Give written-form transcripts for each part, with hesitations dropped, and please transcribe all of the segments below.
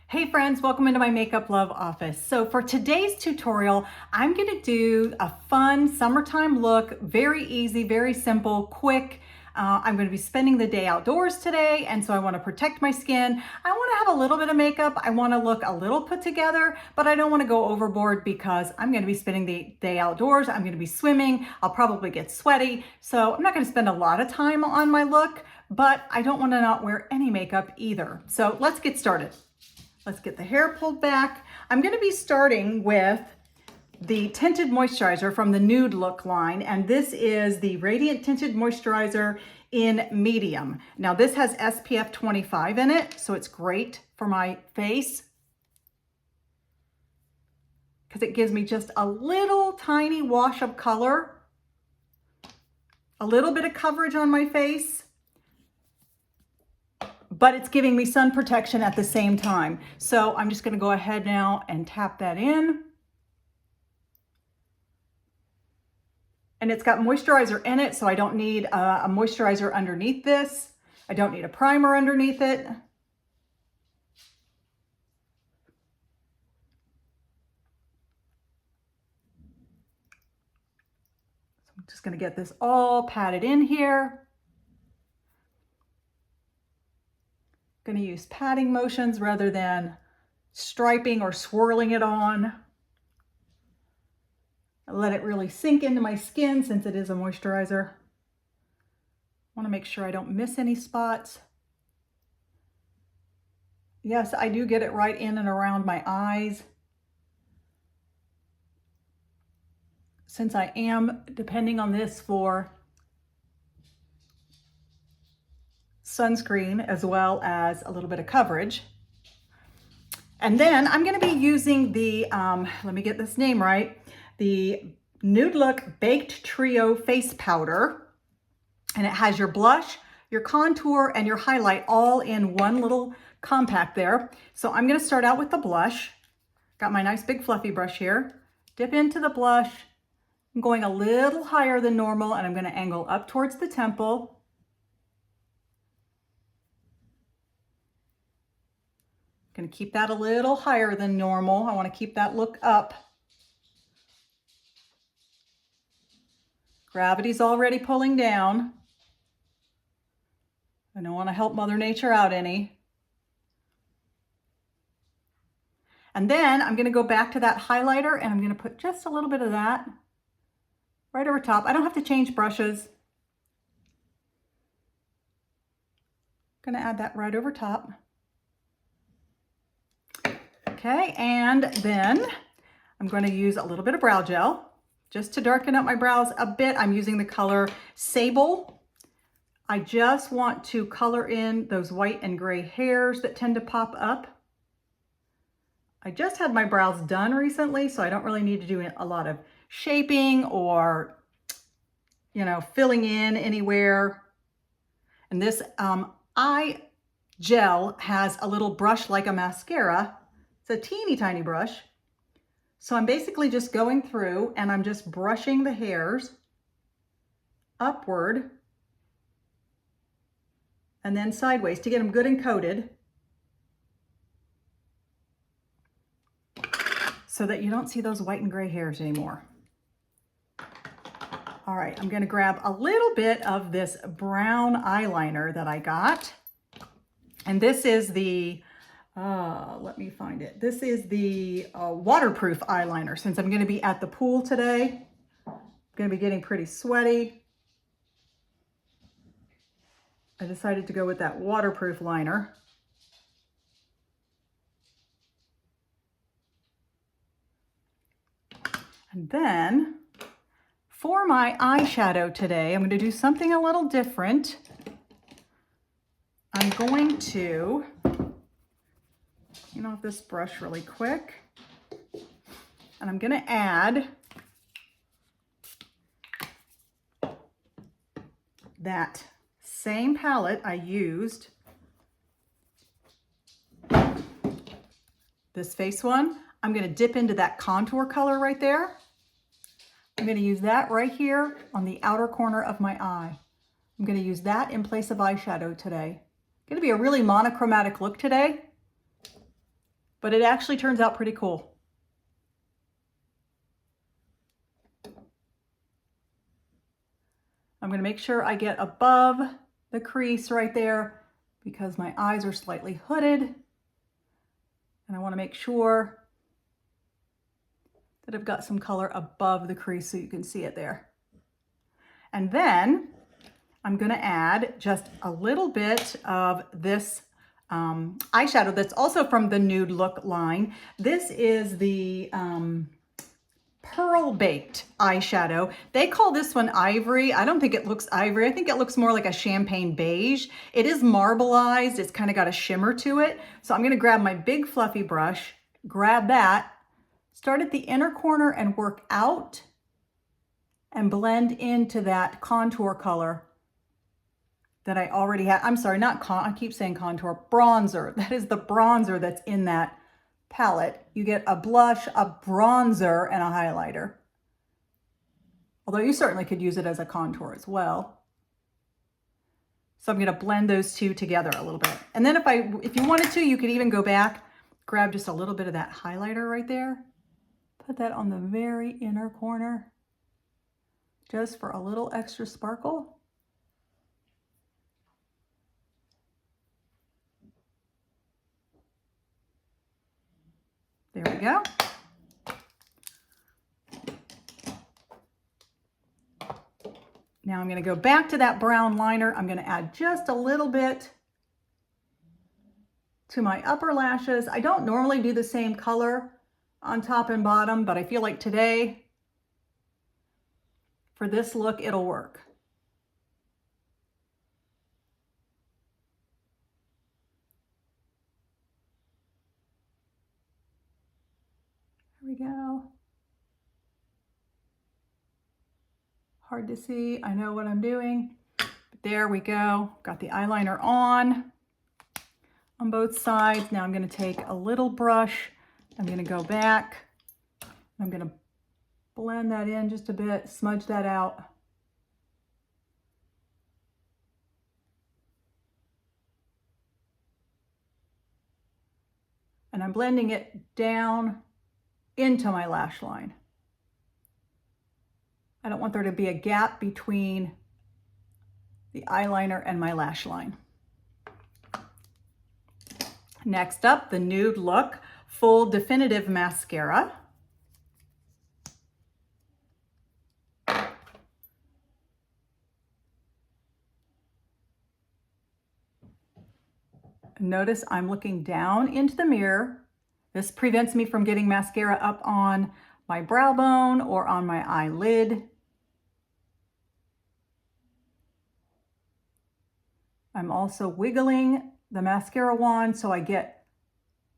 Hey friends, welcome into my Makeup Love office. So for today's tutorial, I'm gonna do a fun summertime look, very easy, very simple, quick. I'm gonna be spending the day outdoors today, and so I wanna protect my skin. I wanna have a little bit of makeup. I wanna look a little put together, but I don't wanna go overboard because I'm gonna be spending the day outdoors. I'm gonna be swimming. I'll probably get sweaty. So I'm not gonna spend a lot of time on my look, but I don't wanna not wear any makeup either. So let's get started. Let's get the hair pulled back. I'm gonna be starting with the Tinted Moisturizer from the Nude Look line, and this is the Radiant Tinted Moisturizer in medium. Now this has SPF 25 in it, so it's great for my face because it gives me just a little tiny wash of color, a little bit of coverage on my face, but it's giving me sun protection at the same time. So I'm just gonna go ahead now and tap that in. And it's got moisturizer in it, so I don't need a moisturizer underneath this. I don't need a primer underneath it. So I'm just gonna get this all patted in here. Going to use patting motions rather than striping or swirling it on. I let it really sink into my skin since it is a moisturizer. I want to make sure I don't miss any spots. Yes, I do get it right in and around my eyes. Since I am depending on this for sunscreen as well as a little bit of coverage. And then I'm going to be using the, let me get this name right, the Nude Look Baked Trio Face Powder. And it has your blush, your contour, and your highlight all in one little compact there. So I'm going to start out with the blush. Got my nice big fluffy brush here. Dip into the blush. I'm going a little higher than normal, and I'm going to angle up towards the temple. Going to keep that a little higher than normal. I want to keep that look up. Gravity's already pulling down. I don't want to help Mother Nature out any. And then I'm going to go back to that highlighter and I'm going to put just a little bit of that right over top. I don't have to change brushes. I'm going to add that right over top. Okay, and then I'm going to use a little bit of brow gel just to darken up my brows a bit. I'm using the color Sable. I just want to color in those white and gray hairs that tend to pop up. I just had my brows done recently, so I don't really need to do a lot of shaping or, filling in anywhere. And this eye gel has a little brush like a mascara. It's a teeny tiny brush. So I'm basically just going through and I'm just brushing the hairs upward and then sideways to get them good and coated so that you don't see those white and gray hairs anymore. All right, I'm gonna grab a little bit of this brown eyeliner that I got. And this is the let me find it. This is the waterproof eyeliner. Since I'm going to be at the pool today, I'm going to be getting pretty sweaty. I decided to go with that waterproof liner. And then for my eyeshadow today, I'm going to do something a little different. I'm going to off this brush really quick, and I'm going to add that same palette I used, this face one. I'm going to dip into that contour color right there. I'm going to use that right here on the outer corner of my eye. I'm going to use that in place of eyeshadow today. It's going to be a really monochromatic look today. but it actually turns out pretty cool. I'm going to make sure I get above the crease right there because my eyes are slightly hooded. And I want to make sure that I've got some color above the crease so you can see it there. And then I'm going to add just a little bit of this eyeshadow that's also from the Nude Look line. This is the Pearl Baked eyeshadow. They call this one ivory. I don't think it looks ivory. I think it looks more like a champagne beige. It is marbleized. It's kind of got a shimmer to it. So I'm going to grab my big fluffy brush, grab that, start at the inner corner and work out and blend into that contour color that I already have. I'm sorry, I keep saying contour, bronzer. That is the bronzer that's in that palette. You get a blush, a bronzer, and a highlighter. Although you certainly could use it as a contour as well. So I'm going to blend those two together a little bit. And then if you wanted to, you could even go back, grab just a little bit of that highlighter right there. Put that on the very inner corner, just for a little extra sparkle. There we go. Now I'm going to go back to that brown liner. I'm going to add just a little bit to my upper lashes. I don't normally do the same color on top and bottom, but I feel like today, for this look, it'll work. There we go. Hard to see. I know what I'm doing. But there we go. Got the eyeliner on both sides. Now I'm going to take a little brush. I'm going to go back. I'm going to blend that in just a bit, smudge that out. And I'm blending it down into my lash line. I don't want there to be a gap between the eyeliner and my lash line. Next up, the Nude Look Full Definitive Mascara. Notice I'm looking down into the mirror. This prevents me from getting mascara up on my brow bone or on my eyelid. I'm also wiggling the mascara wand so I get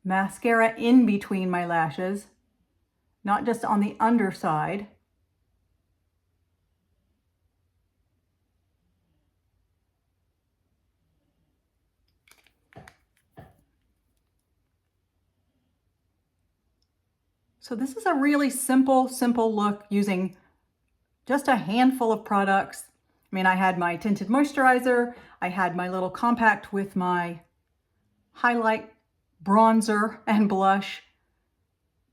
mascara in between my lashes, not just on the underside. So this is a really simple look using just a handful of products. I mean, I had my tinted moisturizer, I had my little compact with my highlight, bronzer, and blush,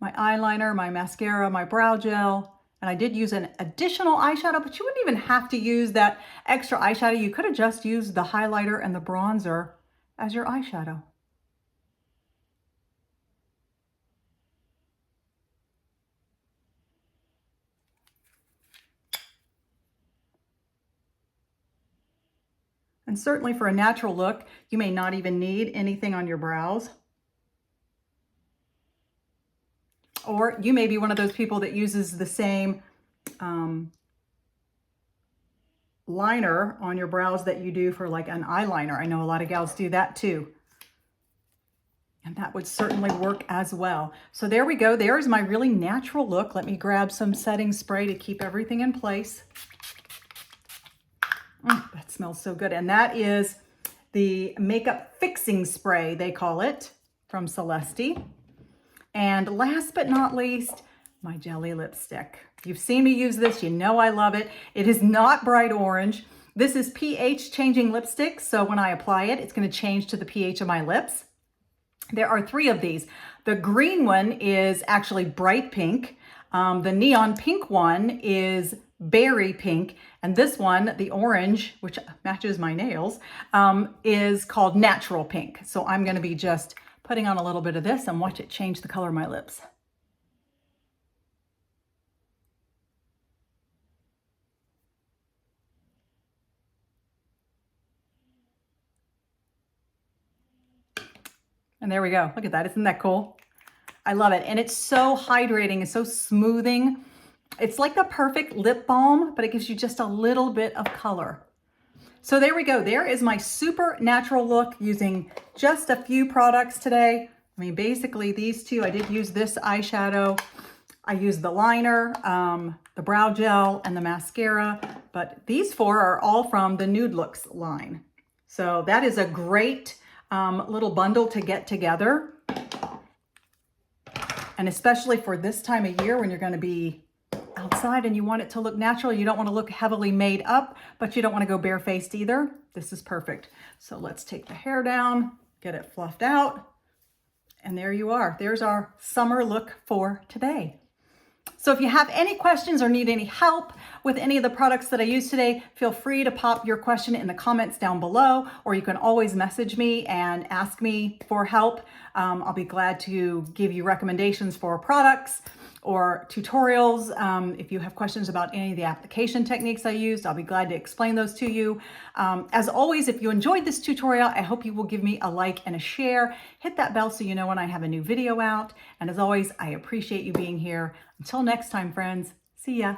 my eyeliner, my mascara, my brow gel, and I did use an additional eyeshadow, but you wouldn't even have to use that extra eyeshadow. You could have just used the highlighter and the bronzer as your eyeshadow. And certainly for a natural look, you may not even need anything on your brows. Or you may be one of those people that uses the same liner on your brows that you do for like an eyeliner. I know a lot of gals do that too. And that would certainly work as well. So there we go. There is my really natural look. Let me grab some setting spray to keep everything in place. That smells so good. And that is the makeup fixing spray, they call it, from Celesty. And last but not least, my jelly lipstick. You've seen me use this. You know I love it. It is not bright orange. This is pH changing lipstick. So when I apply it, it's going to change to the pH of my lips. There are 3 of these. The green one is actually bright pink. The neon pink one is berry pink. And this one, the orange, which matches my nails, is called natural pink. So I'm going to be just putting on a little bit of this and watch it change the color of my lips. And there we go. Look at that. Isn't that cool? I love it. And it's so hydrating and so smoothing. It's like the perfect lip balm, but it gives you just a little bit of color. So there we go. There is my super natural look using just a few products today. I mean, basically these 2, I did use this eyeshadow. I used the liner, the brow gel, and the mascara, but these 4 are all from the Nude Looks line. So that is a great little bundle to get together. And especially for this time of year when you're going to be outside and you want it to look natural, you don't want to look heavily made up, but you don't want to go barefaced either. This is perfect. So let's take the hair down, get it fluffed out, and there you are. There's our summer look for today. So if you have any questions or need any help with any of the products that I used today, feel free to pop your question in the comments down below, or you can always message me and ask me for help. I'll be glad to give you recommendations for products or tutorials. If you have questions about any of the application techniques I used, I'll be glad to explain those to you. As always, if you enjoyed this tutorial, I hope you will give me a like and a share. Hit that bell so you know when I have a new video out. And as always, I appreciate you being here. Until next time, friends, see ya.